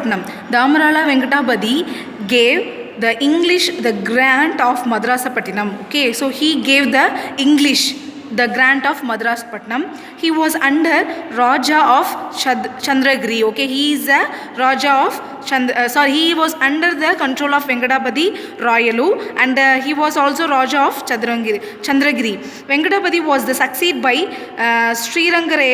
Patnam. Damarala Venkatabadi gave the English the grant of Madrasapattinam. Okay, so he gave the English the grant of Madrasapatnam. He was under Raja of Chandragiri. Okay, he is a Raja of he was under the control of Venkatabadi Royalu, and he was also Raja of Chandragiri. Venkatabadi was the succeed by Sriranga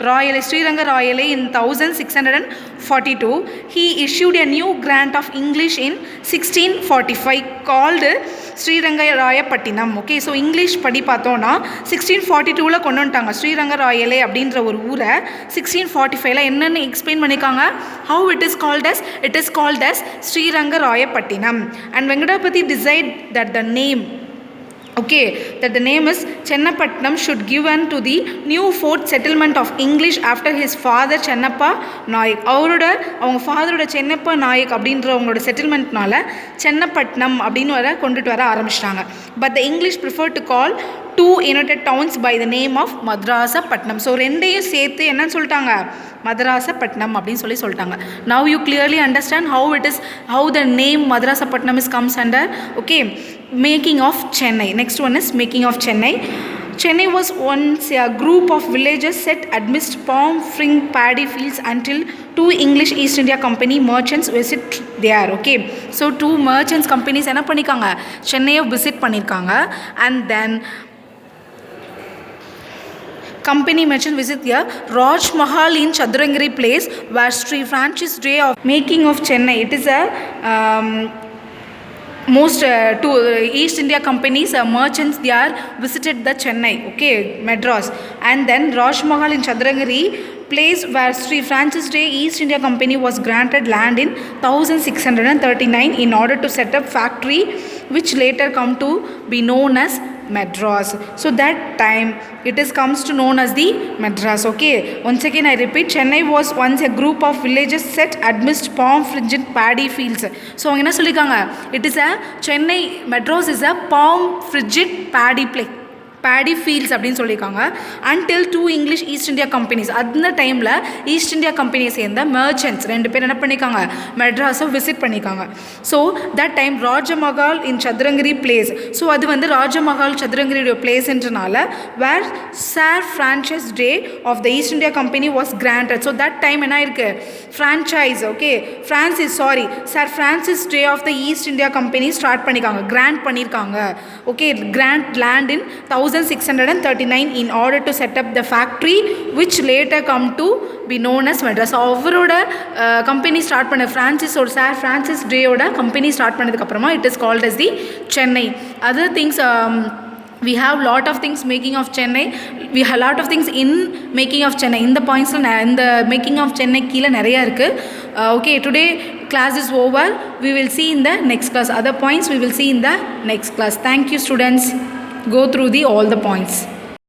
Royale in 1642. He issued a new grant of English in 1645 called Srirangayapattinam. Okay, so English padi பார்த்தோம்னா 1642ல கொண்டு வந்துட்டாங்க. ஸ்ரீரங்கராயலே அப்படின்ற ஒரு ஊரை 1645ல என்னன்னு explain பண்ணிருக்காங்க. How it is called as Srirangayapattinam. And Venkatapati decided that the name is Chennapatnam should given to the new fort settlement of English after his father Chennappa Nayak. அவங்க ஃபாதரோட சென்னப்பா நாயக் அப்படின்றவங்களோட செட்டில்மெண்ட்னால சென்னப்பட்டினம் அப்படின்னு கொண்டுட்டு வர ஆரம்பிச்சிட்டாங்க. But the English prefer to call two united towns by the name of Madrasapatnam. So ரெண்டையும் சேர்த்து என்னன்னு சொல்லிட்டாங்க, Madrasapatnam அப்படின்னு சொல்லிட்டாங்க. Now you clearly understand how the name Madrasapatnam comes under. Okay, making of Chennai. Next one is making of Chennai. Chennai was once a group of villages set amidst palm fring paddy fields until two English East India Company merchants visit there. Okay, so two merchants companies என்ன பண்ணிருக்காங்க, சென்னையை visit பண்ணிருக்காங்க. And then company merchant visit here Raj Mahal in Chadrangiri place where Sri Francis Day of making of Chennai. It is a most two East India companies merchants they are visited the Chennai, okay, Madras. And then Raj Mahal in Chadrangiri place where Sri Francis Day East India Company was granted land in 1639 in order to set up factory which later come to be known as Madras. So that time it is comes to known as the Madras. Okay, once again I repeat, Chennai was once a group of villages set amidst palm fringed paddy fields. So என்ன சொல்லிருக்காங்க, it is a Chennai Madras is a palm fringed paddy fields அப்படின்னு சொல்லியிருக்காங்க. until two English East India companies அந்த டைமில் east India கம்பெனியை சேர்ந்த merchants ரெண்டு பேர் என்ன பண்ணியிருக்காங்க, மெட்ராஸை விசிட் பண்ணியிருக்காங்க. So that time Rajmahal in Chathurangiri place. So அது ராஜமஹால் சதுரங்கிரியோட பிளேஸ்ன்றனால where sir Francis Day of the East India Company was granted. So that time என்ன இருக்குது, franchise, okay, sir Francis Day of the East India Company start பண்ணியிருக்காங்க, grant பண்ணியிருக்காங்க. Okay, grant land in 1639 in order to set up the factory which later come to be known as Madras. அவரோட company start பண்ண sir Francis டேயோட company start பண்ணதுக்கு அப்புறமா it is called as the Chennai. Other things we have lot of things making of Chennai. We have lot of things in making of Chennai. இந்த பாயிண்ட்ஸில் இந்த making of Chennai கீழே நிறையா இருக்குது. Okay, today class is over. We will see in the next class. Other points we will see in the next class. Thank you students. Go through all the points.